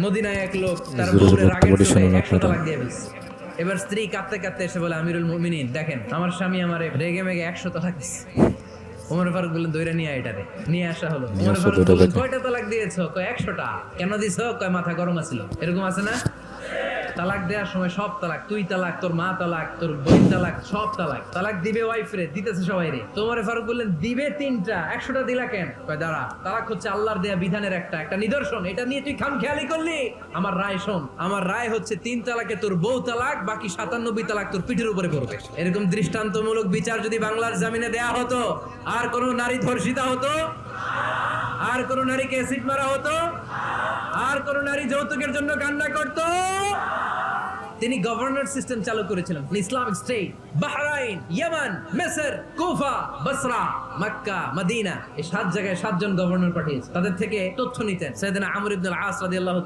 মদিনায় এক লোক তার বউরে রাগের চোটে 100 তালাক দিয়ে ফেলছে। এবার স্ত্রী কাঁদতে কাঁদতে এসে বলে, আমিরুল মুমিনিন দেখেন আমার স্বামী আমারে রেগে মেগে 100 তালাক দিচ্ছে। ওমর ফারুক বললেন দইরা নিয়ে এটারে নিয়ে আসা হলো। ওমর ফারুক বললেন কয়টা তালাক দিয়েছো? কয় 100টা। কেন দিছো? কয় মাথা গরম আছিল। এরকম আছে না? তালাক দেওয়ার সময় সব তালাক, তুই তালাক, তোর মা তালাক, তোর বোন তালাক, সব তালাক। তালাক দিবে ওয়াইফ রে, দিতেছে সবাই রে। তোমার ফারুক বললেন দিবে 3টা, 100টা দিলা কেন? কয় দাঁড়া, তালাক হচ্ছে আল্লাহর দেয়া বিধানের একটা নিদর্শন, এটা নিয়ে তুই খামখেয়ালি করলি। আমার রায় শোন, আমার রায় হচ্ছে 3 তালাকে তোর বউ তালাক, বাকি 97 তালাক তোর পিঠের উপরে পড়বে। এরকম দৃষ্টান্তমূলক বিচার যদি বাংলার জমিনে দেয়া হতো, আর কোন নারী ধর্ষিতা হতো, আর কোন নারীকে অ্যাসিড মারা হতো, আর কোন নারী যৌতুকের জন্য কান্না করতো। তিনি গভর্নর সিস্টেম চালু করেছিলেন। ইসলামিক স্টেট, বাহরাইন, ইয়েমেন, মিসর, কুফা, বসরা, মক্কা, মদিনা, এই 7 জায়গায় 7 জন গভর্নর পাঠিয়েছে। তাদের থেকে তথ্য নিতেন। সাইয়েদনা আমর ইবনে আল আস রাদিয়াল্লাহু